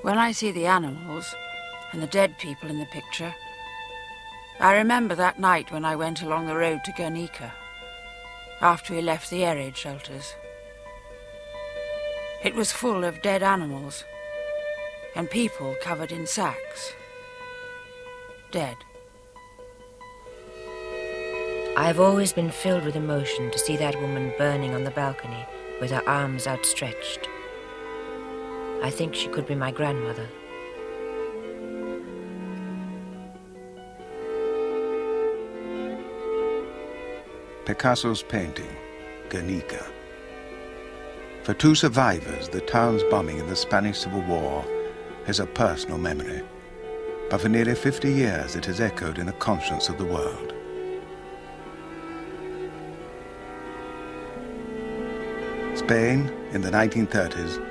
When I see the animals and the dead people in the picture, I remember that night when I went along the road to Guernica, after we left the air raid shelters. It was full of dead animals and people covered in sacks. Dead. I've always been filled with emotion to see that woman burning on the balcony with her arms outstretched. I think she could be my grandmother. Picasso's painting, Guernica. For two survivors, the town's bombing in the Spanish Civil War is a personal memory, but for nearly 50 years it has echoed in the conscience of the world. Spain, in the 1930s,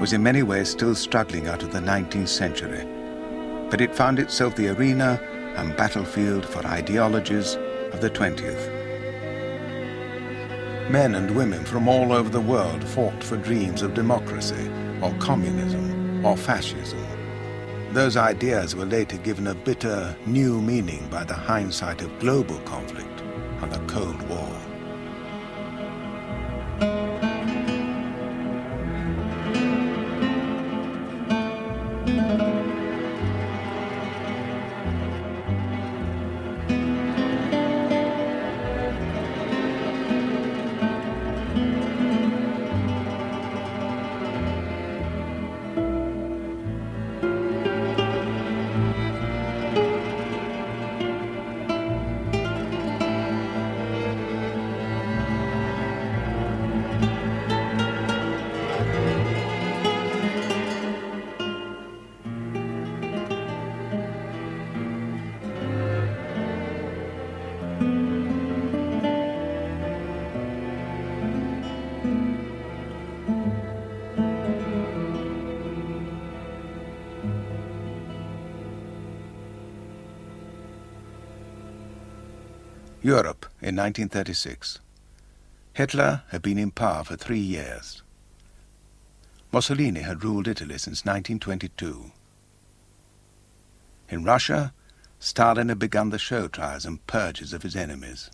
was in many ways still struggling out of the 19th century, but it found itself the arena and battlefield for ideologies of the 20th. Men and women from all over the world fought for dreams of democracy, or communism, or fascism. Those ideas were later given a bitter, new meaning by the hindsight of global conflict and the Cold War. Europe in 1936. Hitler had been in power for 3 years. Mussolini had ruled Italy since 1922. In Russia, Stalin had begun the show trials and purges of his enemies.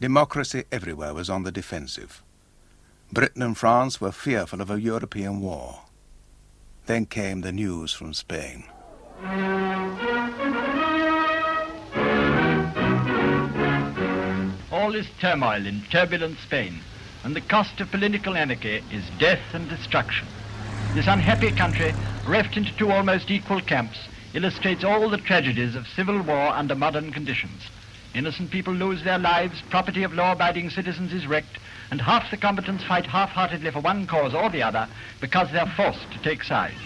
Democracy everywhere was on the defensive. Britain and France were fearful of a European war. Then came the news from Spain. All is turmoil in turbulent Spain, and the cost of political anarchy is death and destruction. This unhappy country, reft into two almost equal camps, illustrates all the tragedies of civil war under modern conditions. Innocent people lose their lives, property of law-abiding citizens is wrecked, and half the combatants fight half-heartedly for one cause or the other because they're forced to take sides.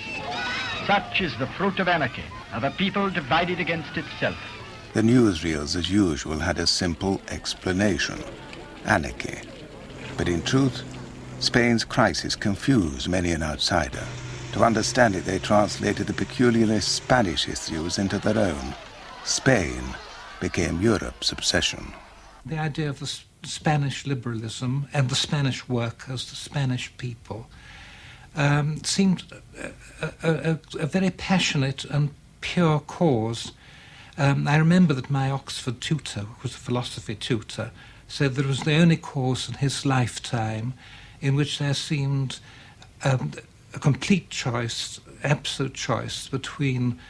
Such is the fruit of anarchy, of a people divided against itself. The newsreels, as usual, had a simple explanation: anarchy. But in truth, Spain's crisis confused many an outsider. To understand it, they translated the peculiarly Spanish issues into their own. Spain became Europe's obsession. The idea of the Spanish liberalism and the Spanish workers, the Spanish people, seemed a very passionate and pure cause. I remember that my Oxford tutor, who was a philosophy tutor, said that it was the only course in his lifetime in which there seemed a complete choice, absolute choice, between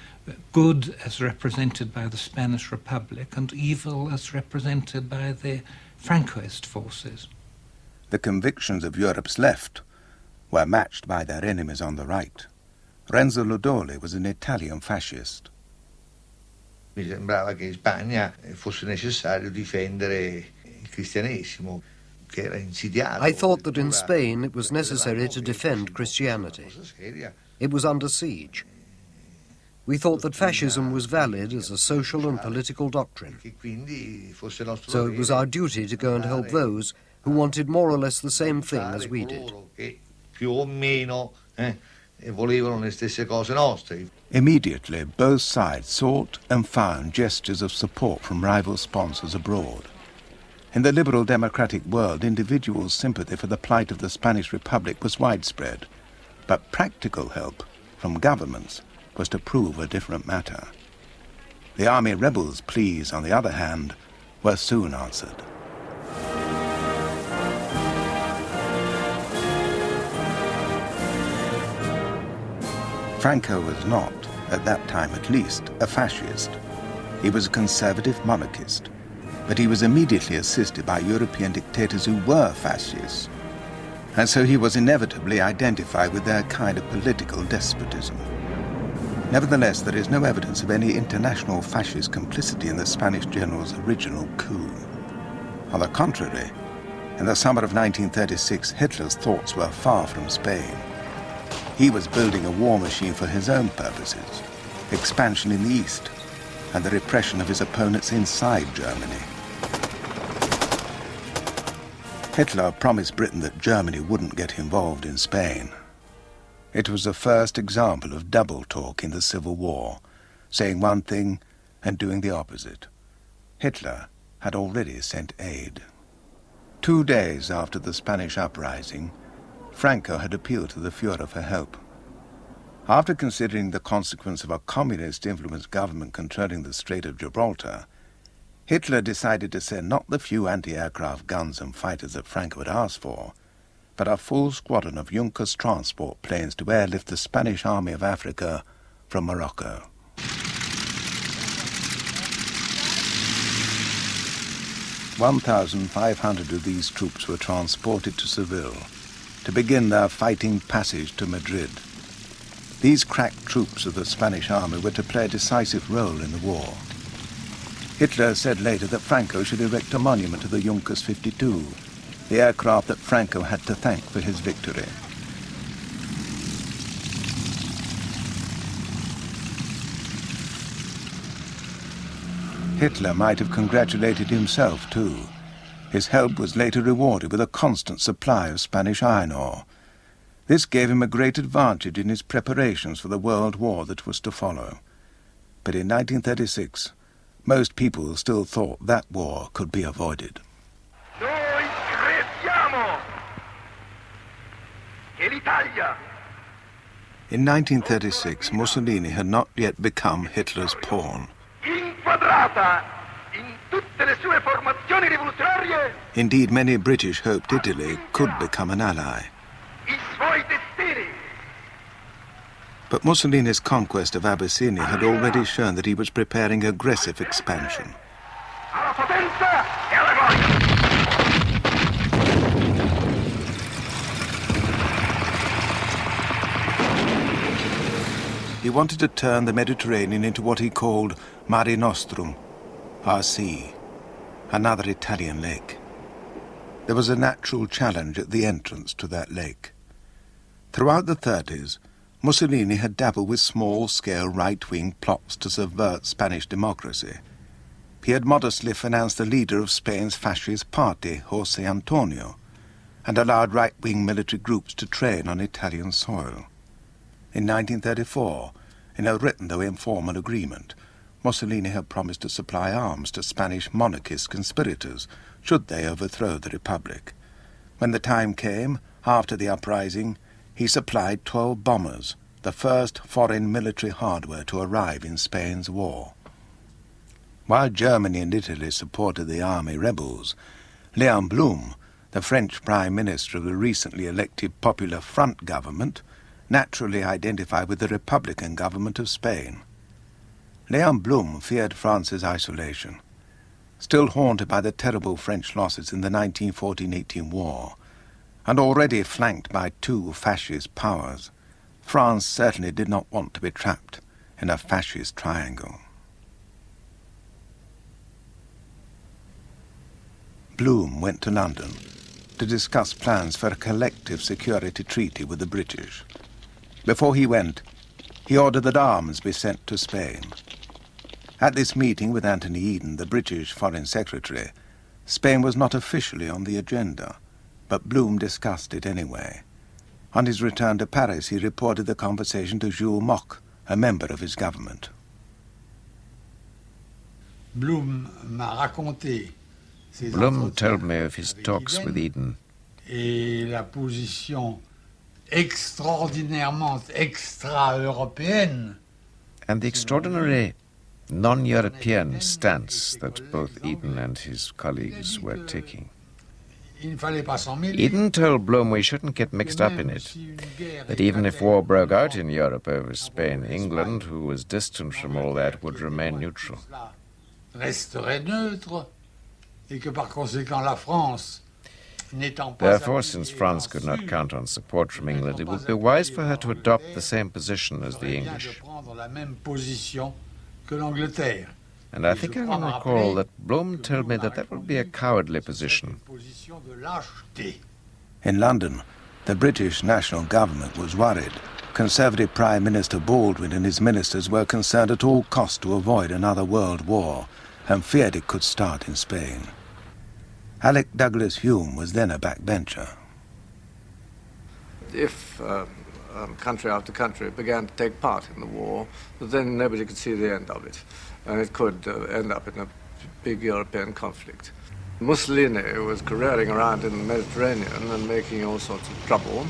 good as represented by the Spanish Republic and evil as represented by the Francoist forces. The convictions of Europe's left were matched by their enemies on the right. Renzo Lodoli was an Italian fascist. Mi sembrava che in Spagna fosse necessario difendere il cristianesimo, che era insidiato. I thought that in Spain it was necessary to defend Christianity. It was under siege. We thought that fascism was valid as a social and political doctrine. So it was our duty to go and help those who wanted more or less the same thing as we did. Immediately, both sides sought and found gestures of support from rival sponsors abroad. In the liberal democratic world, individual sympathy for the plight of the Spanish Republic was widespread, but practical help from governments was to prove a different matter. The army rebels' pleas, on the other hand, were soon answered. Franco was not, at that time at least, a fascist. He was a conservative monarchist, but he was immediately assisted by European dictators who were fascists, and so he was inevitably identified with their kind of political despotism. Nevertheless, there is no evidence of any international fascist complicity in the Spanish general's original coup. On the contrary, in the summer of 1936, Hitler's thoughts were far from Spain. He was building a war machine for his own purposes, expansion in the east, and the repression of his opponents inside Germany. Hitler promised Britain that Germany wouldn't get involved in Spain. It was the first example of double talk in the Civil War, saying one thing and doing the opposite. Hitler had already sent aid. 2 days after the Spanish uprising, Franco had appealed to the Führer for help. After considering the consequence of a communist-influenced government controlling the Strait of Gibraltar, Hitler decided to send not the few anti-aircraft guns and fighters that Franco had asked for, but a full squadron of Junkers transport planes to airlift the Spanish Army of Africa from Morocco. "1,500 of these troops were transported to Seville to begin their fighting passage to Madrid. These crack troops of the Spanish army were to play a decisive role in the war. Hitler said later that Franco should erect a monument to the Junkers 52, the aircraft that Franco had to thank for his victory. Hitler might have congratulated himself too. His help was later rewarded with a constant supply of Spanish iron ore. This gave him a great advantage in his preparations for the World War that was to follow. But in 1936, most people still thought that war could be avoided. Noi crediamo che l'Italia. In 1936, Mussolini had not yet become Hitler's pawn. Inquadrata in tutte le sue formazioni rivoluzionarie. Indeed, many British hoped Italy could become an ally. I suoi destini. But Mussolini's conquest of Abyssinia had already shown that he was preparing aggressive expansion. Alla potenza e alla gloria. He wanted to turn the Mediterranean into what he called Mare Nostrum, our sea, another Italian lake. There was a natural challenge at the entrance to that lake. Throughout the 30s, Mussolini had dabbled with small-scale right-wing plots to subvert Spanish democracy. He had modestly financed the leader of Spain's fascist party, José Antonio, and allowed right-wing military groups to train on Italian soil. In 1934, in a written though informal agreement, Mussolini had promised to supply arms to Spanish monarchist conspirators should they overthrow the Republic. When the time came, after the uprising, he supplied 12 bombers, the first foreign military hardware to arrive in Spain's war. While Germany and Italy supported the army rebels, Léon Blum, the French Prime Minister of the recently elected Popular Front government, naturally identified with the Republican government of Spain. Léon Blum feared France's isolation. Still haunted by the terrible French losses in the 1914-18 war, and already flanked by 2 fascist powers, France certainly did not want to be trapped in a fascist triangle. Blum went to London to discuss plans for a collective security treaty with the British. Before he went, he ordered that arms be sent to Spain. At this meeting with Anthony Eden, the British Foreign Secretary, Spain was not officially on the agenda, but Blum discussed it anyway. On his return to Paris, he reported the conversation to Jules Moch, a member of his government. Blum told me of his talks with Eden et la position extraordinairement extra-européenne. And the extraordinary non-European stance that both Eden and his colleagues were taking. Eden told Blum we shouldn't get mixed up in it, that even if war broke out in Europe over Spain, England, who was distant from all that, would remain neutral. Therefore, since France could not count on support from England, it would be wise for her to adopt the same position as the English. And I think I can recall that Blum told me that that would be a cowardly position. In London, the British national government was worried. Conservative Prime Minister Baldwin and his ministers were concerned at all costs to avoid another world war and feared it could start in Spain. Alec Douglas Hume was then a backbencher. If country after country began to take part in the war, then nobody could see the end of it. And it could end up in a big European conflict. Mussolini was careering around in the Mediterranean and making all sorts of trouble.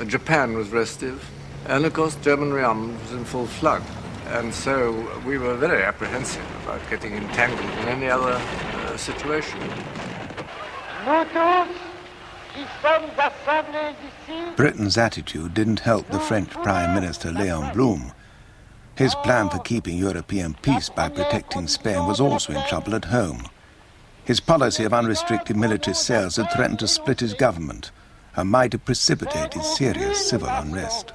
Japan was restive. And of course, German realm was in full flood. And so we were very apprehensive about getting entangled in any other situation. Britain's attitude didn't help the French Prime Minister Léon Blum. His plan for keeping European peace by protecting Spain was also in trouble at home. His policy of unrestricted military sales had threatened to split his government and might have precipitated serious civil unrest.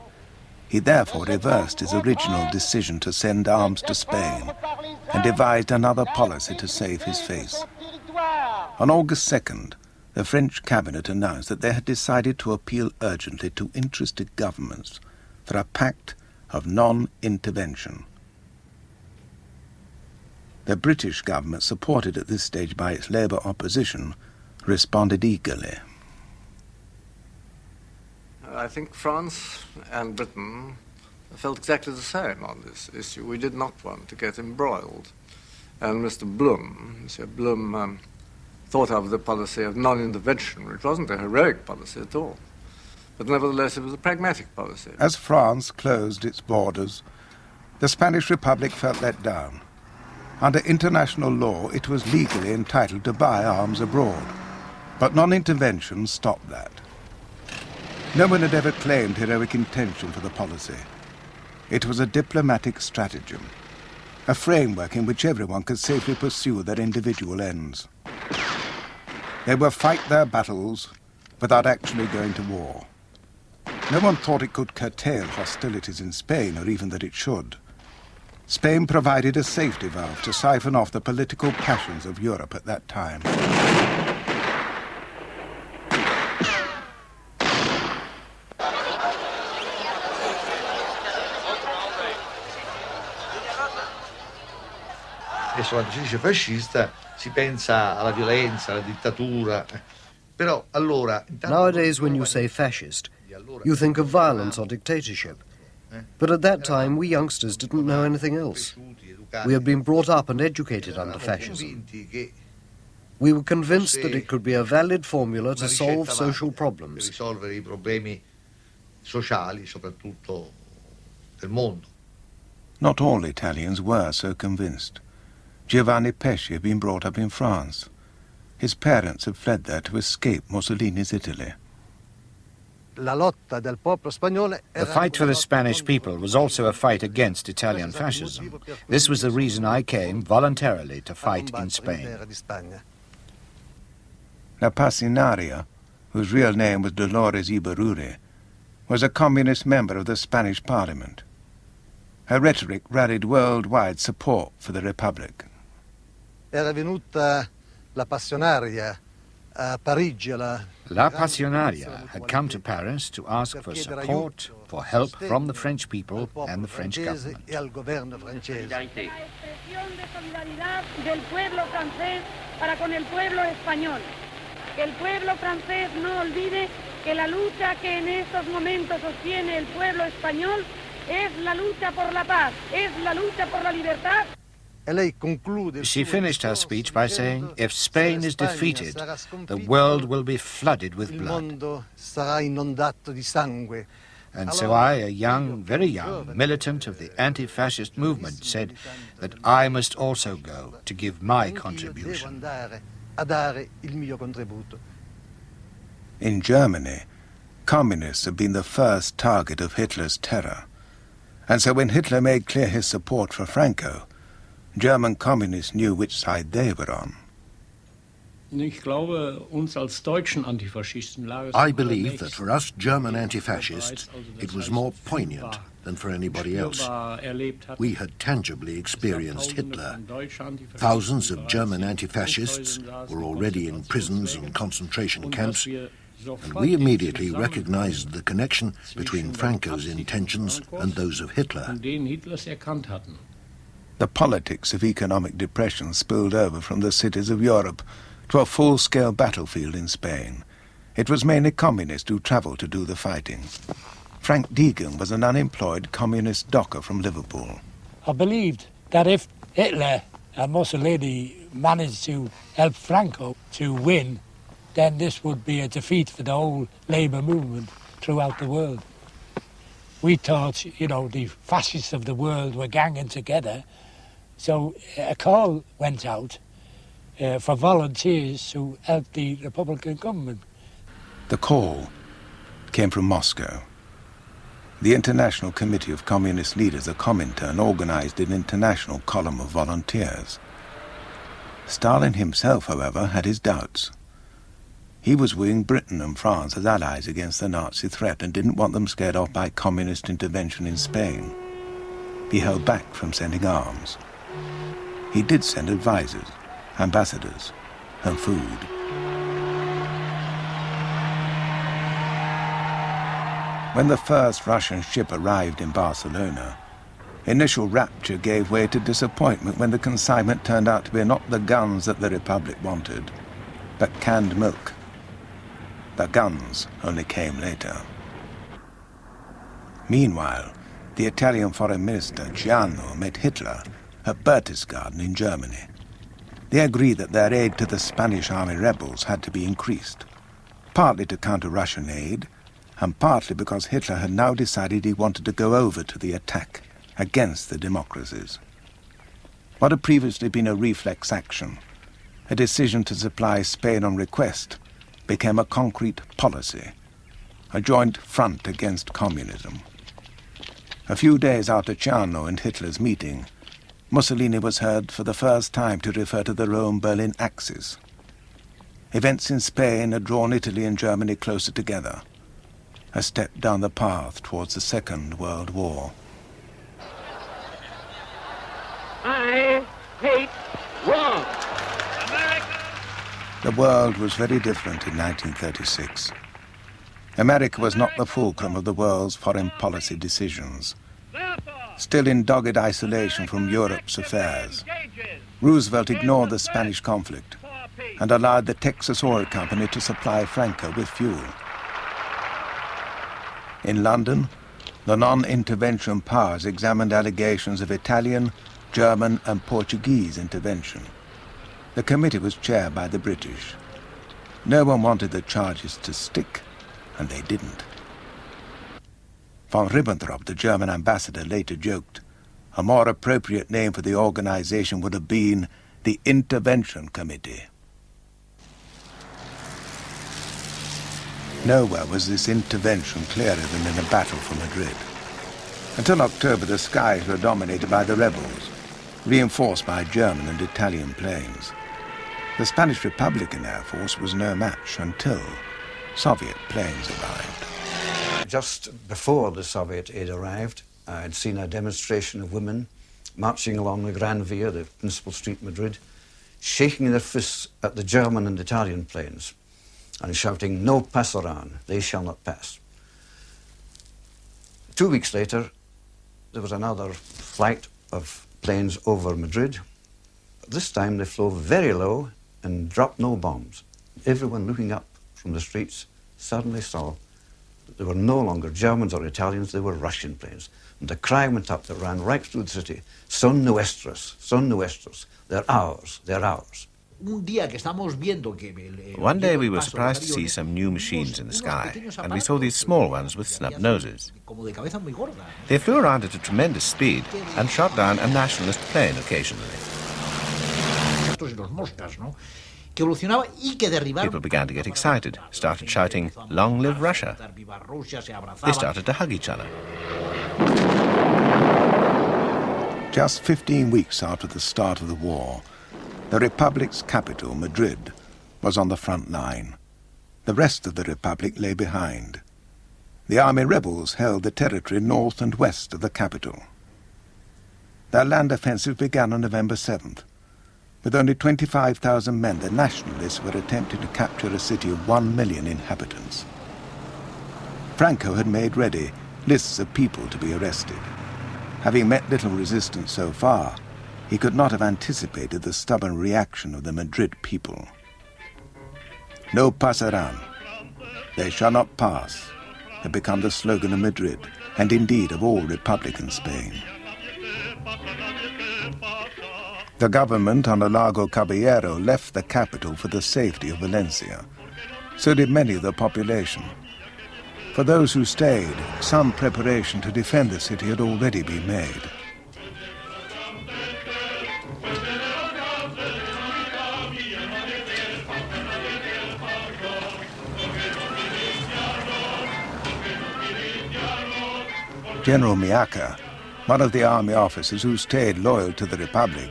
He therefore reversed his original decision to send arms to Spain and devised another policy to save his face. On August 2nd, the French cabinet announced that they had decided to appeal urgently to interested governments for a pact of non-intervention. The British government, supported at this stage by its Labour opposition, responded eagerly. I think France and Britain felt exactly the same on this issue. We did not want to get embroiled. And Mr. Blum thought of the policy of non-intervention, which wasn't a heroic policy at all. But nevertheless, it was a pragmatic policy. As France closed its borders, the Spanish Republic felt let down. Under international law, it was legally entitled to buy arms abroad. But non-intervention stopped that. No one had ever claimed heroic intention for the policy. It was a diplomatic stratagem, a framework in which everyone could safely pursue their individual ends. They would fight their battles without actually going to war. No one thought it could curtail hostilities in Spain, or even that it should. Spain provided a safety valve to siphon off the political passions of Europe at that time. Adesso quando si dice fascista si pensa alla violenza, alla dittatura. Però allora... Nowadays, when you say fascist, you think of violence or dictatorship. But at that time, we youngsters didn't know anything else. We had been brought up and educated under fascism. We were convinced that it could be a valid formula to solve social problems. Risolvere I problemi sociali, soprattutto del mondo. Not all Italians were so convinced. Giovanni Pesci had been brought up in France. His parents had fled there to escape Mussolini's Italy. The fight for the Spanish people was also a fight against Italian fascism. This was the reason I came voluntarily to fight in Spain. La Pasinaria, whose real name was Dolores Ibarruri, was a communist member of the Spanish Parliament. Her rhetoric rallied worldwide support for the Republic. Era venuta la Passionaria a Parigi. La Passionaria had come to Paris to ask for support, for help from the French people and the French government. El pueblo francés no olvide que la lucha que en estos momentos sostiene el pueblo español es la lucha por la paz, es la lucha por la libertad. She finished her speech by saying, if Spain is defeated, the world will be flooded with blood. And so I, a young, very young, militant of the anti-fascist movement, said that I must also go to give my contribution. In Germany, communists had been the first target of Hitler's terror. And so when Hitler made clear his support for Franco, German communists knew which side they were on. I believe that for us German anti-fascists, it was more poignant than for anybody else. We had tangibly experienced Hitler. Thousands of German anti-fascists were already in prisons and concentration camps, and we immediately recognized the connection between Franco's intentions and those of Hitler. The politics of economic depression spilled over from the cities of Europe to a full-scale battlefield in Spain. It was mainly communists who travelled to do the fighting. Frank Deegan was an unemployed communist docker from Liverpool. I believed that if Hitler and Mussolini managed to help Franco to win, then this would be a defeat for the whole Labour movement throughout the world. We thought, you know, the fascists of the world were ganging together, so a call went out for volunteers to help the Republican government. The call came from Moscow. The International Committee of Communist Leaders, the Comintern, organized an international column of volunteers. Stalin himself, however, had his doubts. He was weighing Britain and France as allies against the Nazi threat and didn't want them scared off by communist intervention in Spain. He held back from sending arms. He did send advisors, ambassadors, and food. When the first Russian ship arrived in Barcelona, initial rapture gave way to disappointment when the consignment turned out to be not the guns that the Republic wanted, but canned milk. The guns only came later. Meanwhile, the Italian Foreign Minister Giano met Hitler at Berchtesgaden in Germany. They agreed that their aid to the Spanish army rebels had to be increased, partly to counter Russian aid, and partly because Hitler had now decided he wanted to go over to the attack against the democracies. What had previously been a reflex action, a decision to supply Spain on request, became a concrete policy, a joint front against communism. A few days after Ciano and Hitler's meeting, Mussolini was heard for the first time to refer to the Rome-Berlin axis. Events in Spain had drawn Italy and Germany closer together, a step down the path towards the Second World War. I hate war. The world was very different in 1936. America was not the fulcrum of the world's foreign policy decisions. Still in dogged isolation from Europe's affairs, Roosevelt ignored the Spanish conflict and allowed the Texas Oil Company to supply Franco with fuel. In London, the non-intervention powers examined allegations of Italian, German and Portuguese intervention. The committee was chaired by the British. No one wanted the charges to stick, and they didn't. Von Ribbentrop, the German ambassador, later joked, a more appropriate name for the organization would have been the Intervention Committee. Nowhere was this intervention clearer than in a battle for Madrid. Until October, the skies were dominated by the rebels, reinforced by German and Italian planes. The Spanish Republican Air Force was no match until Soviet planes arrived. Just before the Soviet aid arrived, I'd seen a demonstration of women marching along the Gran Via, the principal street in Madrid, shaking their fists at the German and Italian planes and shouting, "No pasarán, they shall not pass." 2 weeks later, there was another flight of planes over Madrid. This time they flew very low and dropped no bombs. Everyone looking up from the streets suddenly saw They were no longer Germans or Italians, they were Russian planes. And the cry went up that ran right through the city, son nuestros, they're ours, they're ours. One day we were surprised to see some new machines in the sky, and we saw these small ones with snub noses. They flew around at a tremendous speed and shot down a nationalist plane occasionally. People began to get excited, started shouting, "Long live Russia!" They started to hug each other. Just 15 weeks after the start of the war, the Republic's capital, Madrid, was on the front line. The rest of the Republic lay behind. The army rebels held the territory north and west of the capital. Their land offensive began on November 7th. With only 25,000 men, the nationalists were attempting to capture a city of 1 million inhabitants. Franco had made ready lists of people to be arrested. Having met little resistance so far, he could not have anticipated the stubborn reaction of the Madrid people. No pasarán, they shall not pass, had become the slogan of Madrid, and indeed of all Republican Spain. The government under Largo Caballero left the capital for the safety of Valencia. So did many of the population. For those who stayed, some preparation to defend the city had already been made. General Miaca, one of the army officers who stayed loyal to the Republic,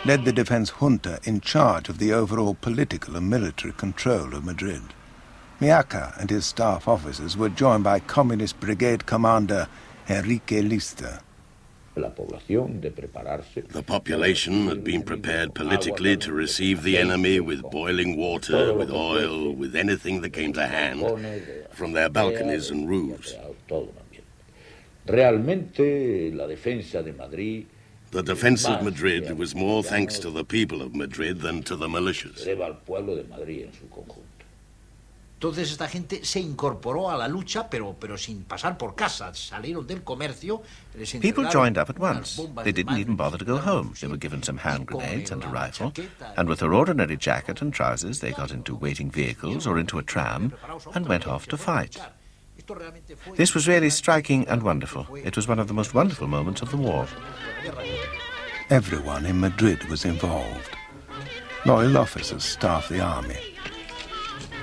led the defense junta in charge of the overall political and military control of Madrid. Miaca and his staff officers were joined by Communist Brigade Commander Enrique Lista. The population had been prepared politically to receive the enemy with boiling water, with oil, with anything that came to hand, from their balconies and roofs. The defense of Madrid was more thanks to the people of Madrid than to the militias. Entonces esta gente se incorporó a la lucha, pero sin pasar por casa. Salieron del comercio. People joined up at once. They didn't even bother to go home. They were given some hand grenades and a rifle, and with their ordinary jacket and trousers, they got into waiting vehicles or into a tram and went off to fight. This was really striking and wonderful. It was one of the most wonderful moments of the war. Everyone in Madrid was involved. Loyal officers staffed the army.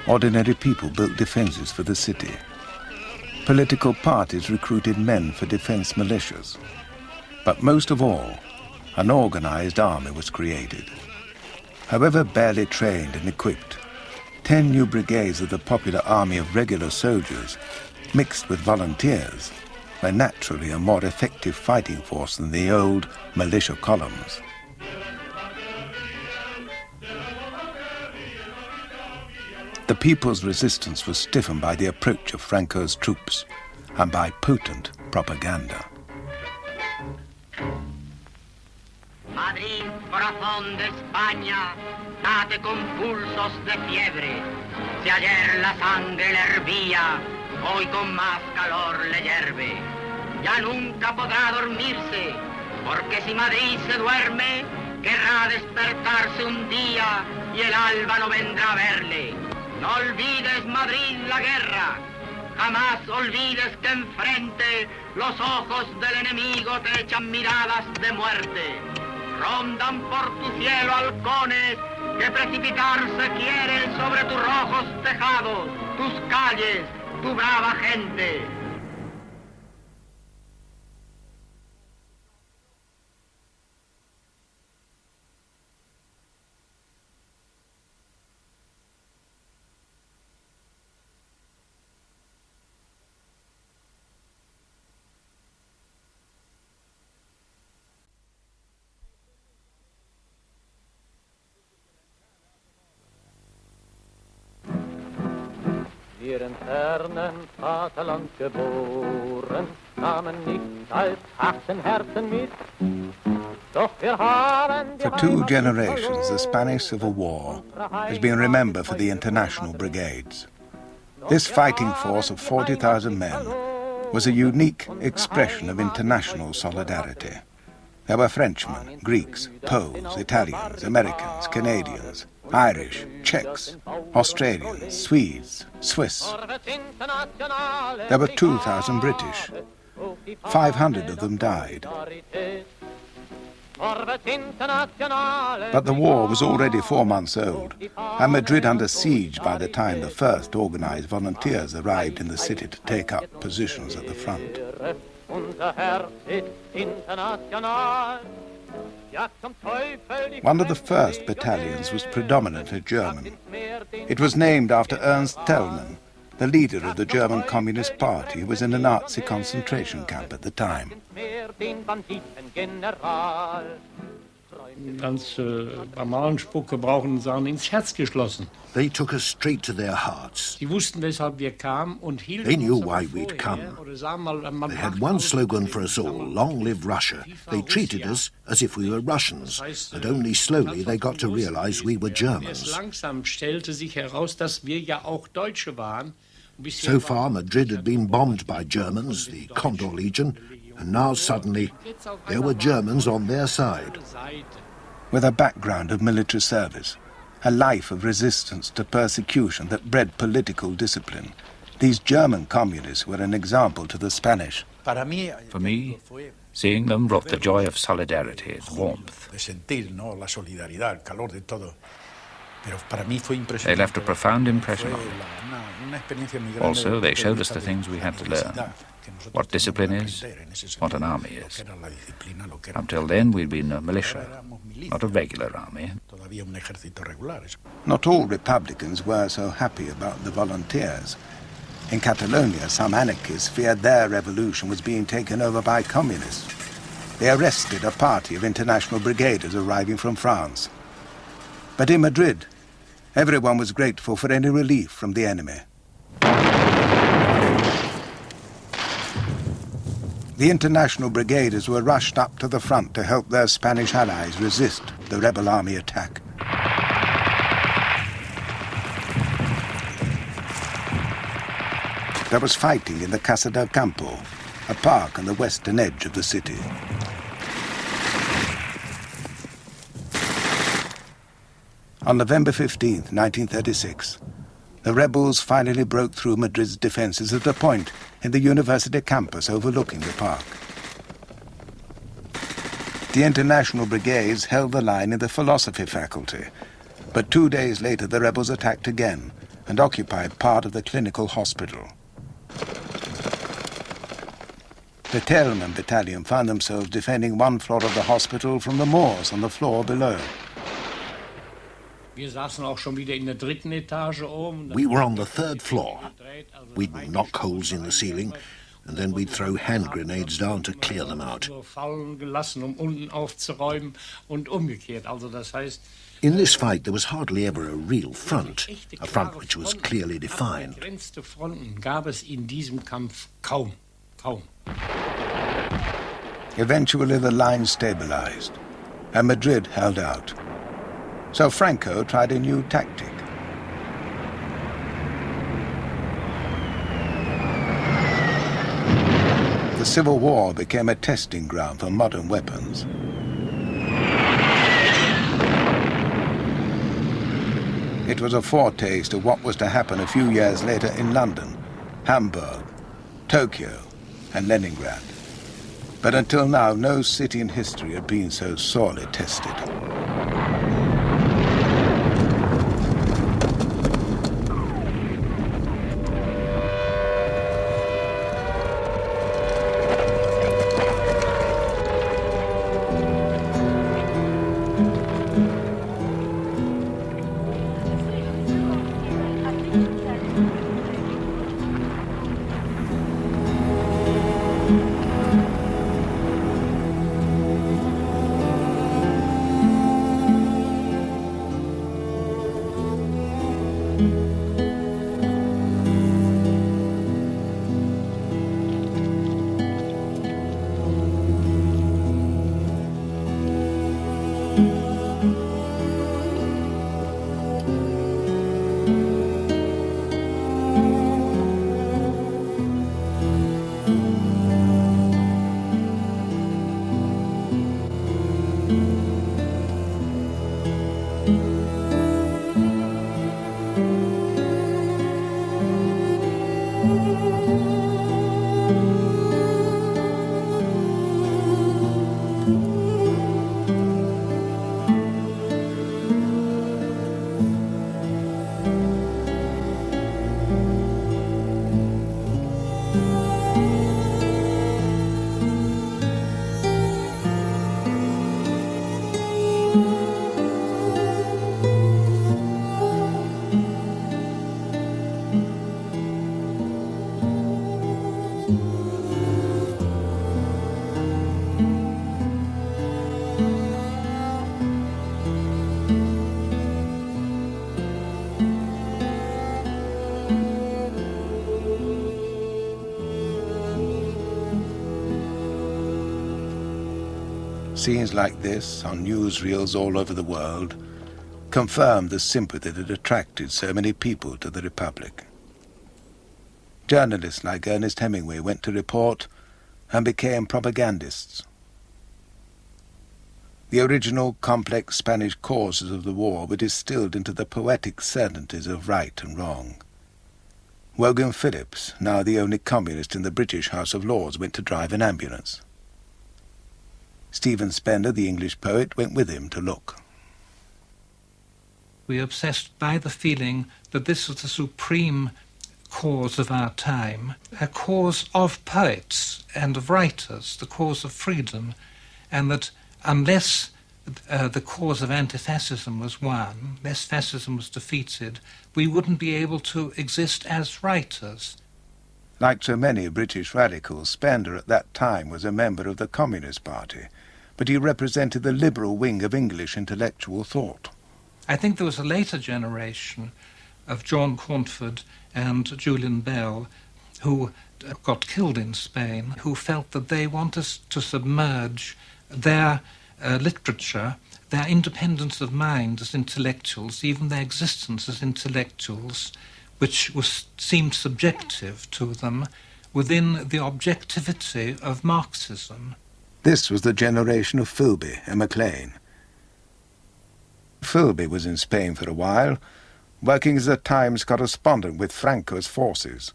Ordinary people built defenses for the city. Political parties recruited men for defense militias. But most of all, an organized army was created. However barely trained and equipped, 10 new brigades of the popular army of regular soldiers, mixed with volunteers, were naturally a more effective fighting force than the old militia columns. The people's resistance was stiffened by the approach of Franco's troops and by potent propaganda. Madrid, corazón de España, late con pulsos de fiebre. Si ayer la sangre le hervía, hoy con más calor le hierve. Ya nunca podrá dormirse, porque si Madrid se duerme, querrá despertarse un día y el alba no vendrá a verle. No olvides, Madrid, la guerra. Jamás olvides que enfrente los ojos del enemigo te echan miradas de muerte. Rondan por tu cielo halcones que precipitarse quieren sobre tus rojos tejados, tus calles, tu brava gente. Wir in fernen Vaterland geboren, kamen nicht als 18 Herzen mit. Doch wir haben For 2 generations, the Spanish Civil War has been remembered for the international brigades. This fighting force of 40,000 men was a unique expression of international solidarity. There were Frenchmen, Greeks, Poles, Italians, Americans, Canadians, Irish, Czechs, Australians, Swedes, Swiss. There were 2,000 British. 500 of them died. But the war was already 4 months old, and Madrid under siege by the time the first organized volunteers arrived in the city to take up positions at the front. One of the first battalions was predominantly German. It was named after Ernst Thälmann, the leader of the German Communist Party, who was in a Nazi concentration camp at the time. They took us straight to their hearts. They knew why we'd come. They had one slogan for us all: long live Russia. They treated us as if we were Russians, but only slowly they got to realize we were Germans. So far, Madrid had been bombed by Germans, the Condor Legion, and now suddenly there were Germans on their side. With a background of military service, a life of resistance to persecution that bred political discipline, these German communists were an example to the Spanish. For me, seeing them brought the joy of solidarity and warmth. They left a profound impression on me. Also, they showed us the things we had to learn. What discipline is, what an army is. Until then, we'd been a militia, not a regular army. Not all Republicans were so happy about the volunteers. In Catalonia, some anarchists feared their revolution was being taken over by communists. They arrested a party of international brigaders arriving from France. But in Madrid, everyone was grateful for any relief from the enemy. The international brigaders were rushed up to the front to help their Spanish allies resist the rebel army attack. There was fighting in the Casa del Campo, a park on the western edge of the city. On November 15th, 1936, the rebels finally broke through Madrid's defenses at a point in the university campus overlooking the park. The international brigades held the line in the philosophy faculty, but 2 days later the rebels attacked again and occupied part of the clinical hospital. The Thälmann battalion found themselves defending one floor of the hospital from the Moors on the floor below. We were on the third floor. We'd knock holes in the ceiling, and then we'd throw hand grenades down to clear them out. In this fight, there was hardly ever a real front, a front which was clearly defined. Eventually, the line stabilized, and Madrid held out. So Franco tried a new tactic. The Civil War became a testing ground for modern weapons. It was a foretaste of what was to happen a few years later in London, Hamburg, Tokyo, and Leningrad. But until now, no city in history had been so sorely tested. Scenes like this, on newsreels all over the world, confirmed the sympathy that attracted so many people to the Republic. Journalists like Ernest Hemingway went to report and became propagandists. The original complex Spanish causes of the war were distilled into the poetic certainties of right and wrong. Wogan Phillips, now the only communist in the British House of Lords, went to drive an ambulance. Stephen Spender, the English poet, went with him to look. We are obsessed by the feeling that this is the supreme cause of our time, a cause of poets and of writers, the cause of freedom, and that unless the cause of anti-fascism was won, unless fascism was defeated, we wouldn't be able to exist as writers. Like so many British radicals, Spender at that time was a member of the Communist Party, but he represented the liberal wing of English intellectual thought. I think there was a later generation of John Cornford and Julian Bell who got killed in Spain, who felt that they wanted to submerge their literature, their independence of mind as intellectuals, even their existence as intellectuals, which seemed subjective to them, within the objectivity of Marxism. This was the generation of Philby and Maclean. Philby was in Spain for a while, working as a Times correspondent with Franco's forces.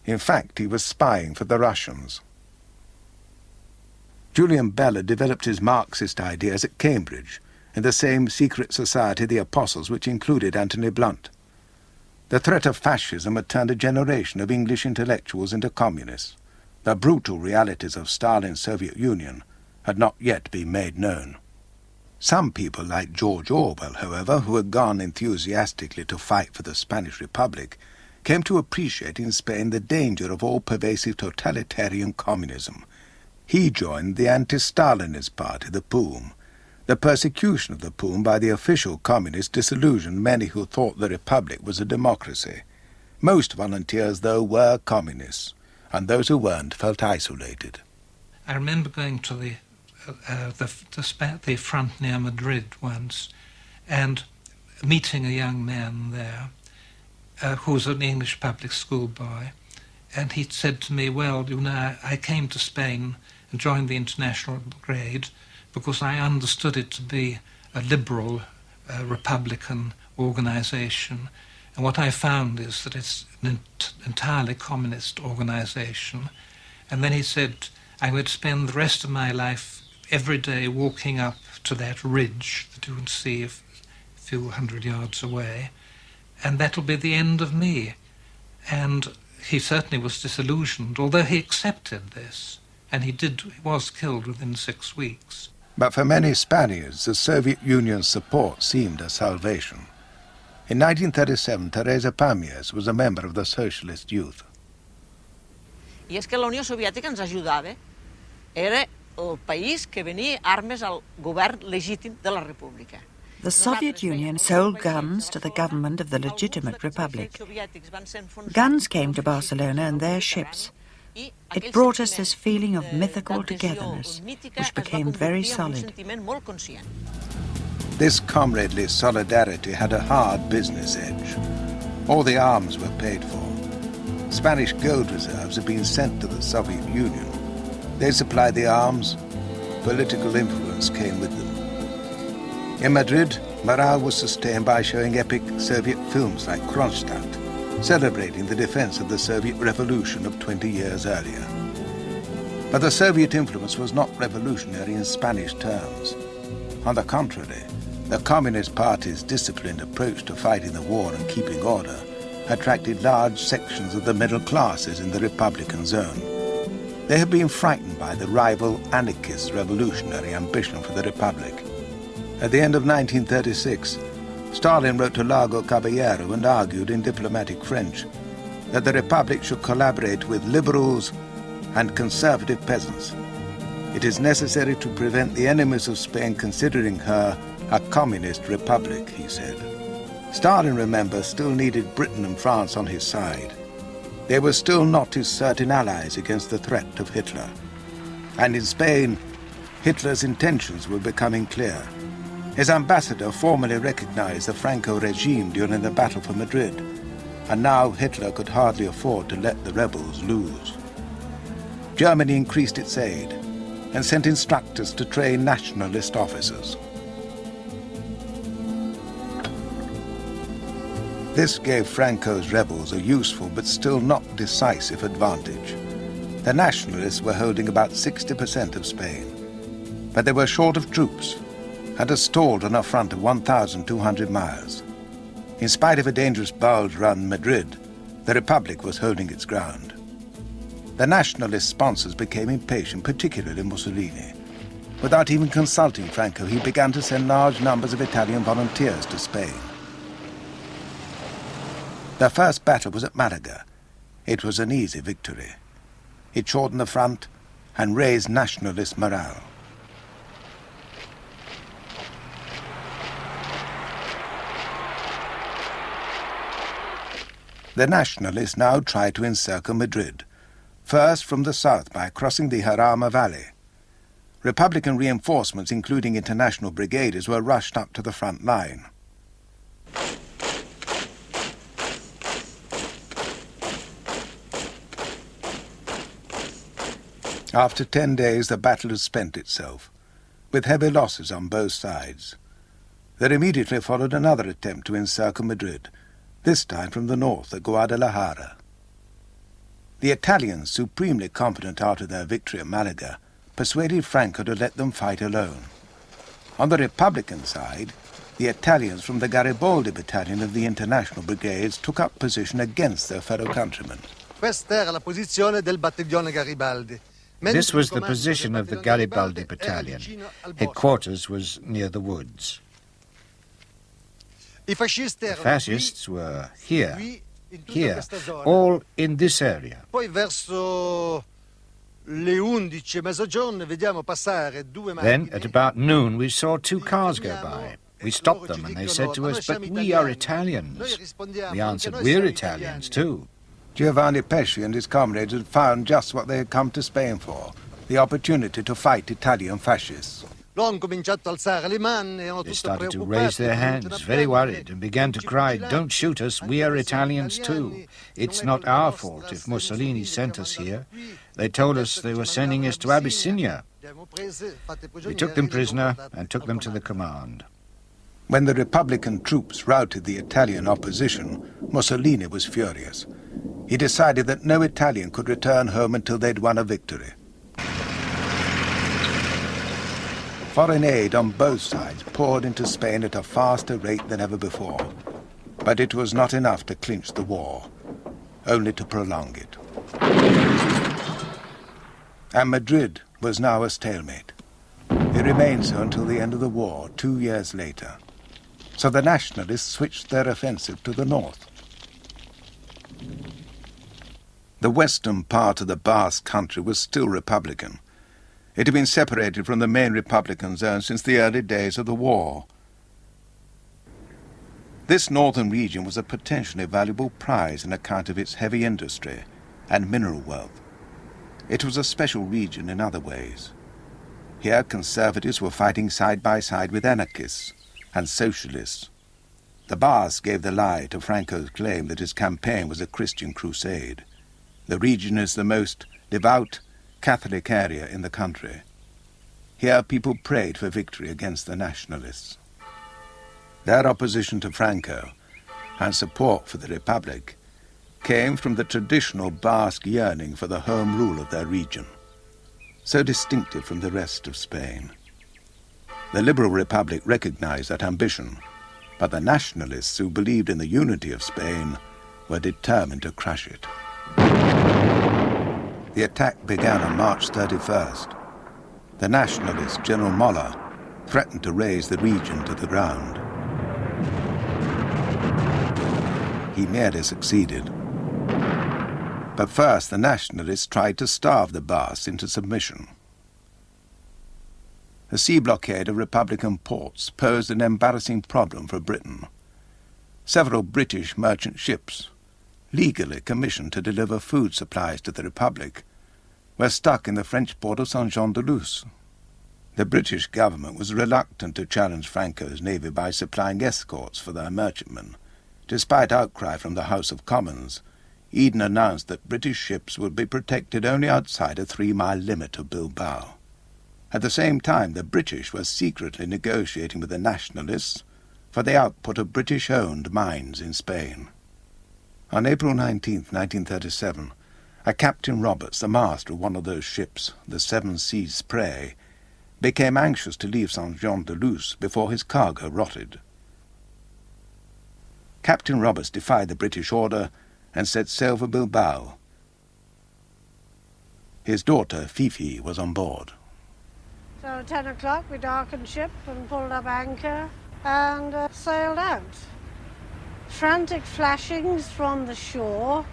In fact, he was spying for the Russians. Julian Bell had developed his Marxist ideas at Cambridge, in the same secret society, the Apostles, which included Anthony Blunt. The threat of fascism had turned a generation of English intellectuals into communists. The brutal realities of Stalin's Soviet Union had not yet been made known. Some people like George Orwell, however, who had gone enthusiastically to fight for the Spanish Republic, came to appreciate in Spain the danger of all-pervasive totalitarian communism. He joined the anti-Stalinist party, the POUM. The persecution of the POUM by the official communists disillusioned many who thought the Republic was a democracy. Most volunteers, though, were communists, and those who weren't felt isolated. I remember going to the front near Madrid once and meeting a young man there who was an English public school boy, and he said to me, well, you know, I came to Spain and joined the International Brigade because I understood it to be a liberal Republican organization, and what I found is that it's an entirely communist organization. And then he said, I would spend the rest of my life every day walking up to that ridge that you can see a few hundred yards away, and that'll be the end of me. And he certainly was disillusioned, although he accepted this, and he was killed within 6 weeks. But for many Spaniards, the Soviet Union's support seemed a salvation. In 1937, Teresa Pamias was a member of the Socialist Youth. I és que la Unió Soviètica ens ajudava. Era el país que venia armes al govern legítim de la República. The Soviet Union sold guns to the government of the legitimate republic. Guns came to Barcelona in their ships. It brought us this feeling of mythical togetherness, which became very solid. This comradely solidarity had a hard business edge. All the arms were paid for. Spanish gold reserves had been sent to the Soviet Union. They supplied the arms. Political influence came with them. In Madrid, morale was sustained by showing epic Soviet films like Kronstadt, celebrating the defense of the Soviet Revolution of 20 years earlier. But the Soviet influence was not revolutionary in Spanish terms. On the contrary, the Communist Party's disciplined approach to fighting the war and keeping order attracted large sections of the middle classes in the Republican zone. They had been frightened by the rival anarchist revolutionary ambition for the Republic. At the end of 1936, Stalin wrote to Largo Caballero and argued in diplomatic French that the Republic should collaborate with liberals and conservative peasants. It is necessary to prevent the enemies of Spain considering her a communist republic, he said. Stalin, remember, still needed Britain and France on his side. They were still not his certain allies against the threat of Hitler. And in Spain, Hitler's intentions were becoming clear. His ambassador formally recognized the Franco regime during the Battle for Madrid, and now Hitler could hardly afford to let the rebels lose. Germany increased its aid and sent instructors to train nationalist officers. This gave Franco's rebels a useful but still not decisive advantage. The nationalists were holding about 60% of Spain, but they were short of troops and had stalled on a front of 1,200 miles. In spite of a dangerous bulge around Madrid, the Republic was holding its ground. The nationalist sponsors became impatient, particularly Mussolini. Without even consulting Franco, he began to send large numbers of Italian volunteers to Spain. Their first battle was at Malaga. It was an easy victory. It shortened the front and raised nationalist morale. The nationalists now tried to encircle Madrid, first from the south by crossing the Jarama Valley. Republican reinforcements, including international brigaders, were rushed up to the front line. After 10 days, the battle had spent itself, with heavy losses on both sides. There immediately followed another attempt to encircle Madrid, this time from the north at Guadalajara. The Italians, supremely confident after their victory at Malaga, persuaded Franco to let them fight alone. On the Republican side, the Italians from the Garibaldi battalion of the International Brigades took up position against their fellow countrymen. Questa era la posizione del battaglione Garibaldi. This was the position of the Garibaldi battalion. Headquarters was near the woods. The fascists were here, all in this area. Poi verso le 11 mezzogiorno vediamo passare due macchine. Then, at about noon, we saw two cars go by. We stopped them and they said to us, "But we are Italians." We answered, "We're Italians too." Giovanni Pesci and his comrades had found just what they had come to Spain for, the opportunity to fight Italian fascists. They started to raise their hands, very worried, and began to cry, "Don't shoot us, we are Italians too. It's not our fault if Mussolini sent us here. They told us they were sending us to Abyssinia." We took them prisoner and took them to the command. When the Republican troops routed the Italian opposition, Mussolini was furious. He decided that no Italian could return home until they'd won a victory. Foreign aid on both sides poured into Spain at a faster rate than ever before. But it was not enough to clinch the war, only to prolong it. And Madrid was now a stalemate. It remained so until the end of the war, 2 years later. So the nationalists switched their offensive to the north. The western part of the Basque country was still Republican. It had been separated from the main Republican zone since the early days of the war. This northern region was a potentially valuable prize on account of its heavy industry and mineral wealth. It was a special region in other ways. Here conservatives were fighting side by side with anarchists and socialists. The Basques gave the lie to Franco's claim that his campaign was a Christian crusade. The region is the most devout Catholic area in the country. Here people prayed for victory against the nationalists. Their opposition to Franco and support for the Republic came from the traditional Basque yearning for the home rule of their region, so distinctive from the rest of Spain. The Liberal Republic recognized that ambition, but the nationalists who believed in the unity of Spain were determined to crush it. The attack began on March 31st. The nationalist General Moller threatened to raise the region to the ground. He nearly succeeded. But first, the nationalists tried to starve the Basques into submission. The sea blockade of Republican ports posed an embarrassing problem for Britain. Several British merchant ships, legally commissioned to deliver food supplies to the Republic, were stuck in the French port of Saint-Jean-de-Luz. The British government was reluctant to challenge Franco's navy by supplying escorts for their merchantmen. Despite outcry from the House of Commons, Eden announced that British ships would be protected only outside a 3-mile limit of Bilbao. At the same time, the British were secretly negotiating with the nationalists for the output of British-owned mines in Spain. On April 19, 1937, a Captain Roberts, the master of one of those ships, the Seven Seas Prey, became anxious to leave Saint-Jean-de-Luz before his cargo rotted. Captain Roberts defied the British order and set sail for Bilbao. His daughter, Fifi, was on board. So at 10 o'clock we darkened ship and pulled up anchor and sailed out. Frantic flashings from the shore,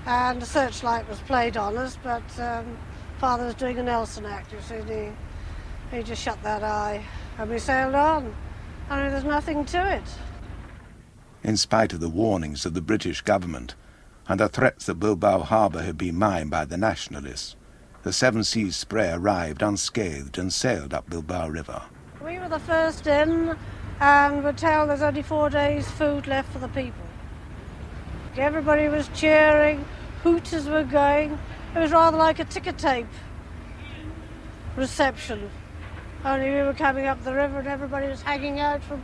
and a searchlight was played on us, but Father was doing a Nelson act, you see, he just shut that eye, and we sailed on. I mean, there's nothing to it. In spite of the warnings of the British government and the threats that Bilbao harbour had been mined by the nationalists, the Seven Seas Spray arrived unscathed and sailed up Bilbao River. We were the first in, and were told there's only 4 days' food left for the people. Everybody was cheering, hooters were going. It was rather like a ticker tape reception. Only we were coming up the river and everybody was hanging out from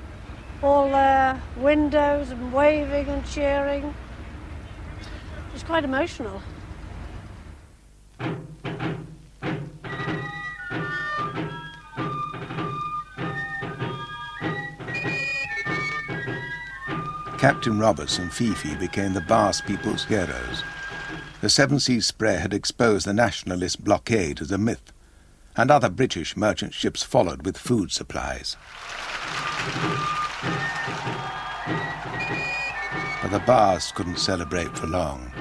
all their windows and waving and cheering. It was quite emotional. Captain Roberts and Fifi became the Basque people's heroes. The Seven Seas Spray had exposed the nationalist blockade as a myth, and other British merchant ships followed with food supplies. But the Basques couldn't celebrate for long.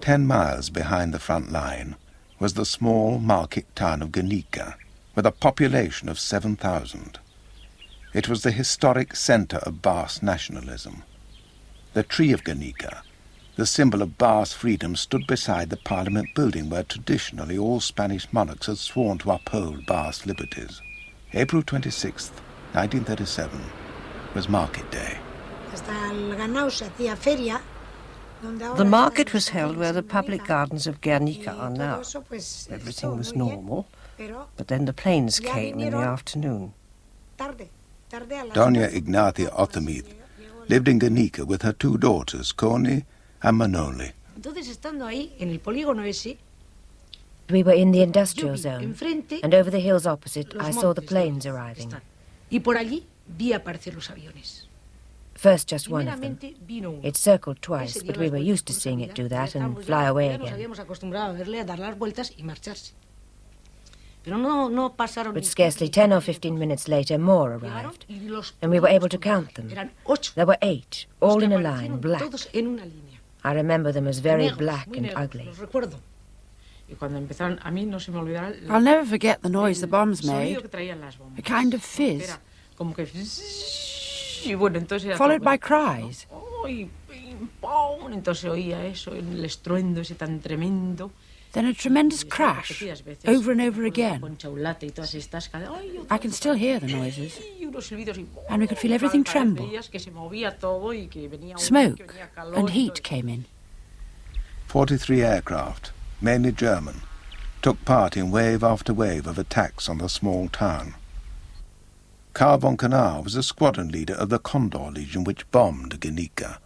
"10 miles behind the front line was the small market town of Guernica, with a population of 7,000. It was the historic centre of Basque nationalism. The tree of Guernica, the symbol of Basque freedom, stood beside the Parliament building where traditionally all Spanish monarchs had sworn to uphold Basque liberties. April 26, 1937, was market day. The market was held where the public gardens of Guernica are now. Everything was normal, but then the planes came in the afternoon. Doña Ignacia Otomith lived in Guernica with her 2 daughters, Connie and Manoli. We were in the industrial zone, and over the hills opposite, I saw the planes arriving. First, just one of them. It circled twice, but we were used to seeing it do that and fly away again. But scarcely 10 or 15 minutes later, more arrived, and we were able to count them. There were 8, all in a line, black. I remember them as very black and ugly. I'll never forget the noise the bombs made, a kind of fizz, followed by cries. Then a tremendous crash, over and over again. I can still hear the noises, and we could feel everything tremble. Smoke and heat came in. 43 aircraft, mainly German, took part in wave after wave of attacks on the small town. Karl von Kanar was the squadron leader of the Condor Legion which bombed Guernica.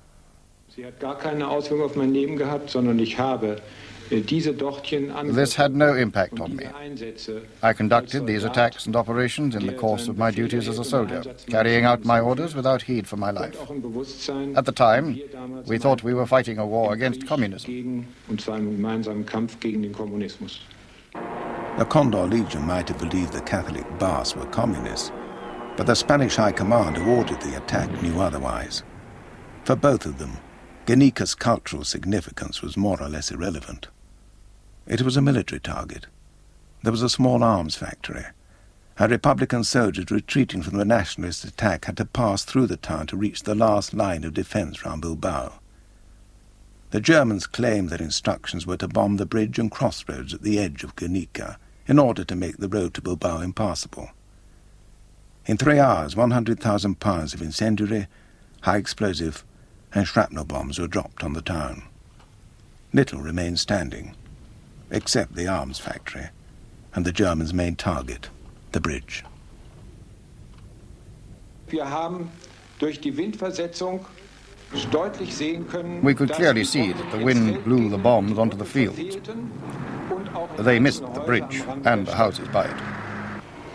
This had no impact on me. I conducted these attacks and operations in the course of my duties as a soldier, carrying out my orders without heed for my life. At the time, we thought we were fighting a war against communism. The Condor Legion might have believed the Catholic Basques were communists, but the Spanish High Command who ordered the attack knew otherwise. For both of them, Guernica's cultural significance was more or less irrelevant. It was a military target. There was a small arms factory, and Republican soldiers retreating from the nationalist attack had to pass through the town to reach the last line of defence round Bilbao. The Germans claimed their instructions were to bomb the bridge and crossroads at the edge of Guernica in order to make the road to Bilbao impassable. In 3 hours, 100,000 pounds of incendiary, high explosive and shrapnel bombs were dropped on the town. Little remained standing, except the arms factory and the Germans' main target, the bridge. Wir haben durch die Windversetzung deutlich sehen können, We could clearly see that the wind blew the bombs onto the fields. They missed the bridge and the houses by it.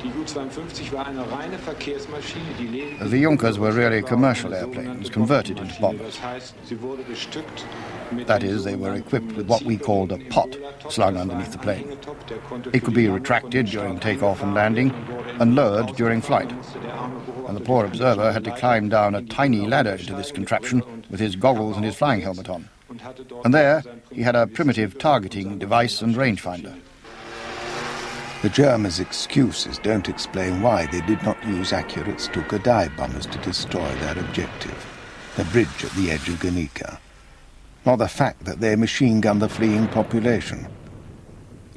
Die U-52 war eine reine Verkehrsmaschine, die lediglich... The Junkers were really commercial airplanes converted into bombers. Das heißt, sie wurde bestückt mit That is, they were equipped with what we called a pot slung underneath the plane. It could be retracted during takeoff and landing and lowered during flight. And the poor observer had to climb down a tiny ladder into this contraption with his goggles and his flying helmet on. And there he had a primitive targeting device and rangefinder. The Germans' excuses don't explain why they did not use accurate Stuka dive bombers to destroy their objective, the bridge at the edge of Guernica, nor the fact that they machine-gunned the fleeing population,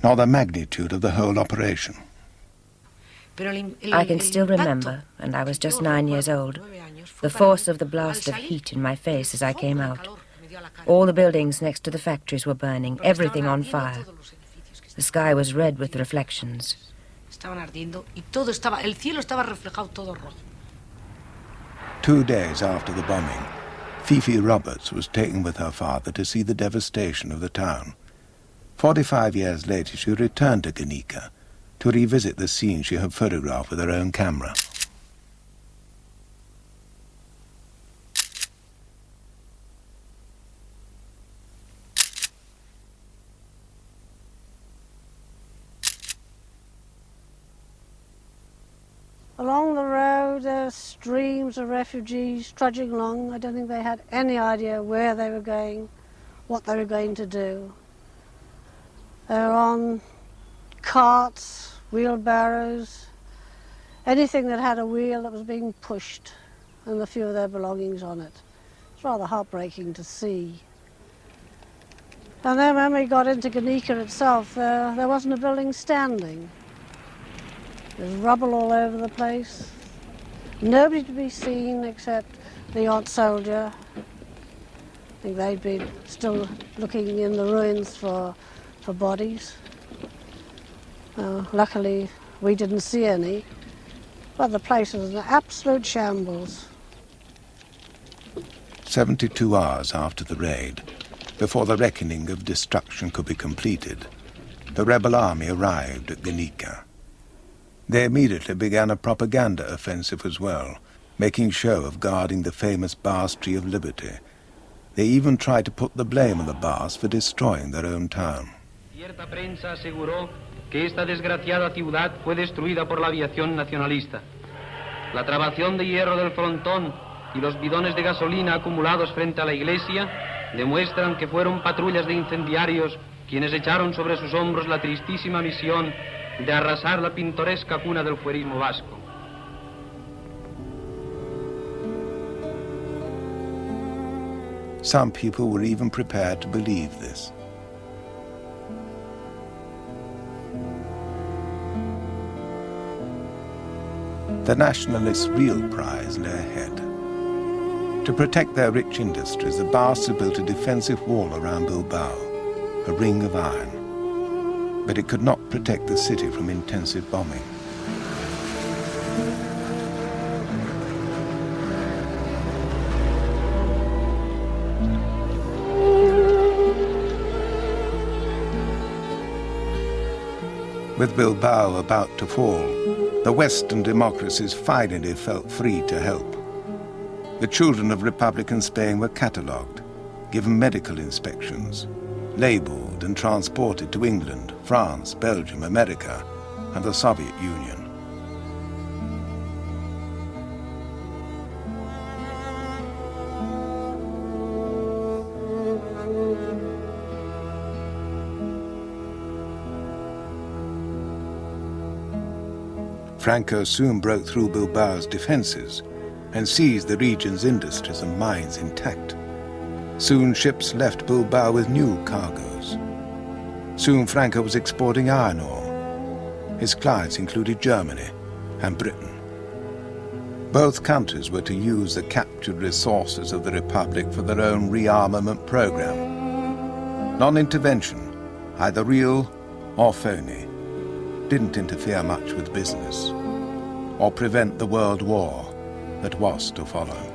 nor the magnitude of the whole operation. I can still remember, and I was just 9 years old, the force of the blast of heat in my face as I came out. All the buildings next to the factories were burning, everything on fire. The sky was red with reflections. 2 days after the bombing, Fifi Roberts was taken with her father to see the devastation of the town. 45 years later, she returned to Guernica to revisit the scene she had photographed with her own camera. Along the road, there were streams of refugees trudging along. I don't think they had any idea where they were going, what they were going to do. They were on carts, wheelbarrows, anything that had a wheel that was being pushed, and a few of their belongings on it. It's rather heartbreaking to see. And then when we got into Guernica itself, there wasn't a building standing. There's rubble all over the place. Nobody to be seen except the odd soldier. I think they'd been still looking in the ruins for bodies. Luckily, we didn't see any, but the place was an absolute shambles. 72 hours after the raid, before the reckoning of destruction could be completed, the rebel army arrived at Guernica. They immediately began a propaganda offensive as well, making show of guarding the famous Basque Tree of Liberty. They even tried to put the blame on the Basques for destroying their own town. Cierta prensa aseguró que esta desgraciada ciudad fue destruida por la aviación nacionalista. La trabación de hierro del frontón y los bidones de gasolina acumulados frente a la iglesia demuestran que fueron patrullas de incendiarios quienes echaron sobre sus hombros la tristísima misión de arrasar la pintoresca cuna del fuerismo vasco. Some people were even prepared to believe this. The nationalists' real prize lay ahead. To protect their rich industries, the Basques had built a defensive wall around Bilbao, a ring of iron. But it could not protect the city from intensive bombing. With Bilbao about to fall, the Western democracies finally felt free to help. The children of Republican Spain were catalogued, given medical inspections, labeled and transported to England, France, Belgium, America, and the Soviet Union. Franco soon broke through Bilbao's defences and seized the region's industries and mines intact. Soon ships left Bilbao with new cargoes. Soon Franco was exporting iron ore. His clients included Germany and Britain. Both countries were to use the captured resources of the Republic for their own rearmament program. Non-intervention, either real or phony, didn't interfere much with business or prevent the world war that was to follow.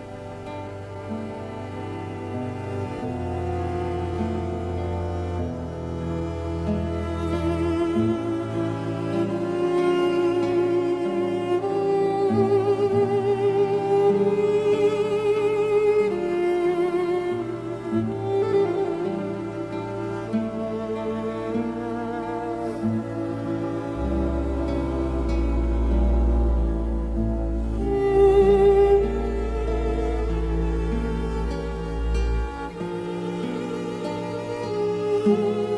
Thank you.